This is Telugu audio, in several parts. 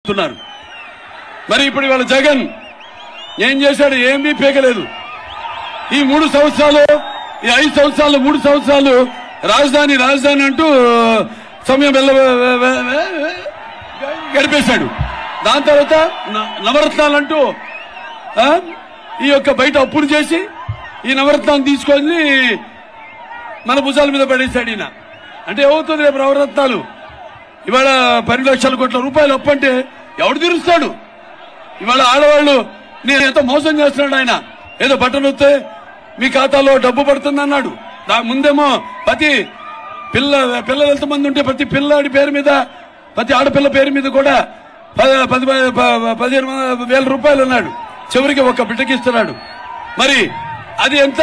పీకిస్తున్నారు. మరి ఇప్పుడు ఇవాళ జగన్ ఏం చేశాడు? ఏమీ పీకలేదు. ఈ 3 సంవత్సరాలు, ఈ 5 సంవత్సరాలు, 3 సంవత్సరాలు రాజధాని రాజధాని అంటూ సమయం గడిపేశాడు. దాని తర్వాత నవరత్నాలంటూ ఈ యొక్క బయట అప్పులు చేసి ఈ నవరత్నాన్ని తీసుకొని మన భుజాల మీద పడేశాడు ఈయన. అంటే ఏమవుతుంది రేపు నవరత్నాలు? ఇవాళ 10 లక్షల కోట్ల రూపాయలు అప్పు అంటే ఎవడు తీరుస్తాడు? ఇవాళ ఆడవాళ్లు నేను ఎంతో మోసం చేస్తున్నాడు ఆయన. ఏదో బట్టలు వస్తే మీ ఖాతాలో డబ్బు పడుతుంది అన్నాడు. ముందేమో ప్రతి పిల్లలు ఎంతమంది ఉంటే ప్రతి పిల్లాడి పేరు మీద, ప్రతి ఆడపిల్ల పేరు మీద కూడా 15,000 రూపాయలు అన్నాడు. చివరికి ఒక బిడ్డకి ఇస్తున్నాడు. మరి అది ఎంత?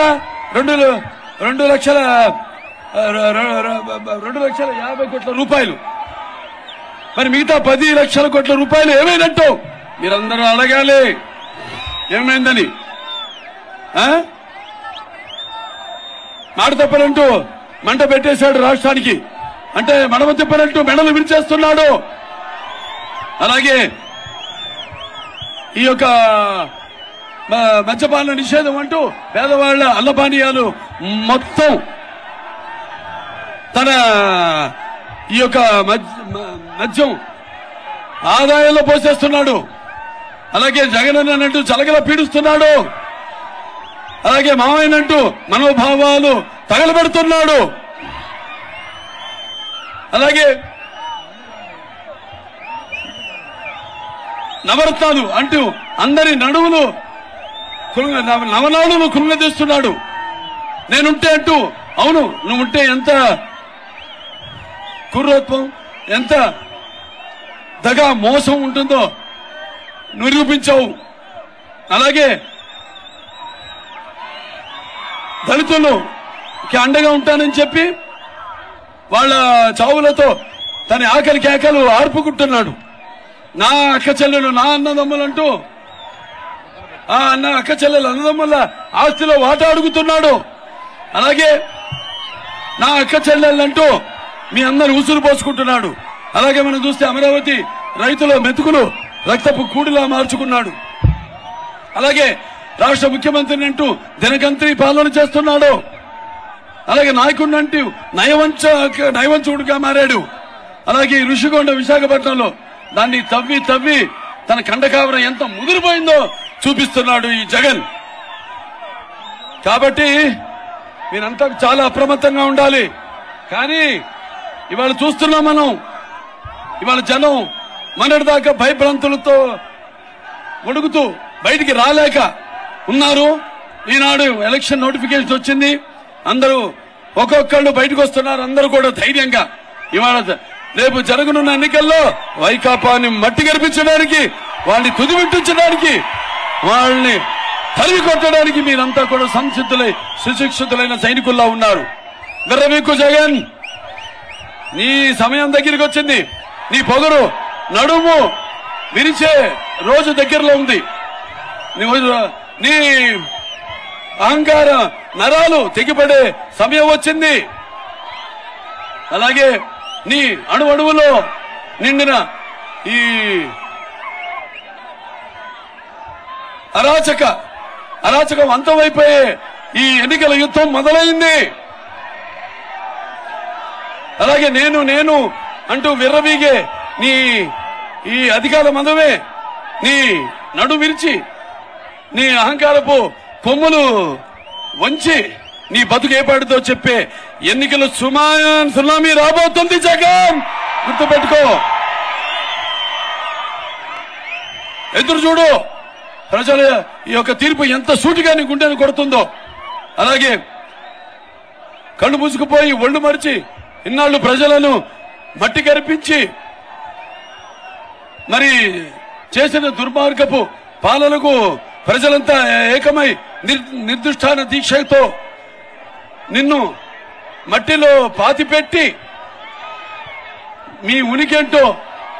2,50,00,000 కోట్ల రూపాయలు. మరి మిగతా 10 లక్షల కోట్ల రూపాయలు ఏమైందంటో మీరందరూ అడగాలి ఏమైందని. మాట తప్పనంటూ మంట పెట్టేశాడు రాష్ట్రానికి. అంటే మడమ తిప్పనంటూ మెడలు విరిచేస్తున్నాడు. అలాగే ఈ యొక్క మద్యపాన నిషేధం అంటూ పేదవాళ్ల అన్నపానీయాలు మొత్తం తన ఈ యొక్క మద్యం ఆదాయంలో పోసేస్తున్నాడు. అలాగే జగన్ అన్నట్టు చలగల పీడిస్తున్నాడు. అలాగే మావయ్యనంటూ మనోభావాలు తగలబెడుతున్నాడు. అలాగే నవరత్నాలు అంటూ అందరి నడువులు నవనాడులు కృంగదీస్తున్నాడు. నేనుంటే అంటూ, అవును నువ్వుంటే ఎంత కుర్రోత్వం, ఎంత దగా మోసం ఉంటుందో నిరూపించావు. అలాగే దళితులకి అండగా ఉంటానని చెప్పి వాళ్ళ చావులతో తన ఆకలి కేకలు ఆర్పుకుంటున్నాడు. నా అక్క చెల్లెలు, నా అన్నదమ్ములంటూ ఆ అక్క చెల్లెలు అన్నదమ్ముల ఆస్తిలో వాటా అడుగుతున్నాడు. అలాగే నా అక్క చెల్లెళ్ళంటూ మీ అందరు ఉసురు పోసుకుంటున్నాడు. అలాగే మనం చూస్తే అమరావతి రైతుల మెతుకులు రక్తపు కూడిలా మార్చుకున్నాడు. అలాగే రాష్ట్ర ముఖ్యమంత్రిని అంటూ దినకంత్రి పాలన చేస్తున్నాడు. అలాగే నాయకుడిని అంటూ నయవంచుడుగా మారాడు. అలాగే ఋషికొండ విశాఖపట్నంలో దాన్ని తవ్వి తవ్వి తన కండకావరం ఎంత ముదిరిపోయిందో చూపిస్తున్నాడు ఈ జగన్. కాబట్టి మీరంతా చాలా అప్రమత్తంగా ఉండాలి. కానీ ఇవాళ చూస్తున్నాం మనం, ఇవాళ జనం మొన్నటిదాకా భయభ్రాంతులతో వణుకుతూ బయటికి రాలేక ఉన్నారు. ఈనాడు ఎలక్షన్ నోటిఫికేషన్ వచ్చింది. అందరూ ఒక్కొక్కళ్ళు బయటకు వస్తున్నారు. అందరూ కూడా ధైర్యంగా ఇవాళ రేపు జరగనున్న ఎన్నికల్లో వైకాపాని మట్టి గర్పించడానికి, వాళ్ళని తుదిమిట్టించడానికి, వాళ్ళని తరిమి కొట్టడానికి మీరంతా కూడా సంసిద్ధులై సుశిక్షితులైన సైనికుల్లా ఉన్నారు. విర్రవీక్కు జగన్, నీ సమయం దగ్గరికి వచ్చింది. నీ పొగరు నడుము విరిచే రోజు దగ్గరలో ఉంది. నీ అహంకార నరాలు తెగిపడే సమయం వచ్చింది. అలాగే నీ అణువణువులో నిండిన ఈ అరాచకం అంతమైపోయే ఈ ఎన్నికల యుద్ధం మొదలైంది. అలాగే నేను అంటూ విర్రవీగే నీ ఈ అధికార మదమే నీ నడు విరిచి నీ అహంకారపు కొమ్ములు వంచి నీ బతుకు ఏపాడుతో చెప్పే ఎన్నికల సునామీ రాబోతుంది జగన్, గుర్తుపెట్టుకో. ఎదురు చూడు, ప్రజల ఈ యొక్క తీర్పు ఎంత సూటిగా నీ గుండెను కొడుతుందో. అలాగే కళ్ళు మూసుకుపోయి ఒళ్ళు మరిచి ఇన్నాళ్లు ప్రజలను మట్టి కరిపించి మరి చేసిన దుర్మార్గపు పాలనకు ప్రజలంతా ఏకమై నిర్దిష్టాన దీక్షతో నిన్ను మట్టిలో పాతిపెట్టి మీ ఉనికేంటో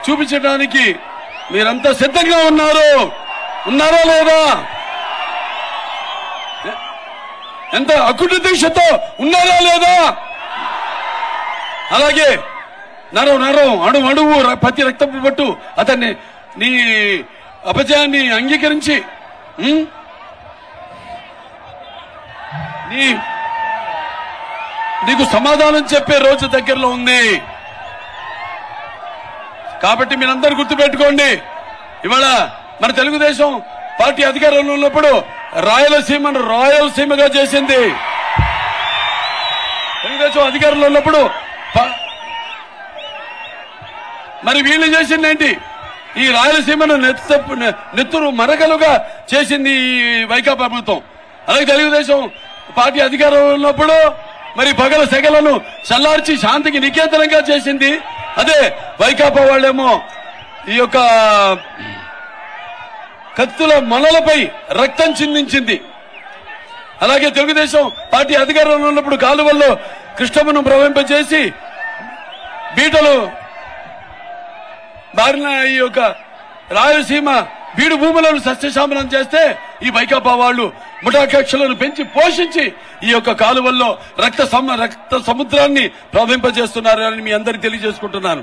చూపించడానికి మీరంతా సిద్ధంగా ఉన్నారా లేదా? ఎంత అకుట దీక్షతో ఉన్నారా లేదా? అలాగే నరం అణువు ప్రతి రక్తపు పట్టు అతన్ని నీ అపజయాన్ని అంగీకరించి నీకు సమాధానం చెప్పే రోజు దగ్గరలో ఉంది. కాబట్టి మీరందరూ గుర్తుపెట్టుకోండి, ఇవాళ మన తెలుగుదేశం పార్టీ అధికారంలో ఉన్నప్పుడు రాయలసీమను రాయలసీమగా చేసింది. తెలుగుదేశం అధికారంలో ఉన్నప్పుడు మరి వీళ్ళు చేసింది ఏంటి? ఈ రాయలసీమను నెత్తురు మరకలుగా చేసింది వైకాపా ప్రభుత్వం. అలాగే తెలుగుదేశం పార్టీ అధికారంలో ఉన్నప్పుడు మరి పగల సెగలను చల్లార్చి శాంతికి నికేతనంగా చేసింది అదే వైకాపా వాళ్ళేమో ఈ యొక్క కత్తుల మొనలపై రక్తం చిందించింది. అలాగే తెలుగుదేశం పార్టీ అధికారంలో ఉన్నప్పుడు కాలువల్లో కృష్ణమ్మను ప్రవహింపజేసి బీటలు బారిన ఈ యొక్క రాయలసీమ బీడు భూములను సస్యశామనం చేస్తే ఈ వైకాపా వాళ్ళు ముఠాకక్షలను పెంచి పోషించి ఈ యొక్క కాలువల్లో రక్త సముద్రాన్ని ప్రవహింపజేస్తున్నారని మీ అందరికీ తెలియజేసుకుంటున్నాను.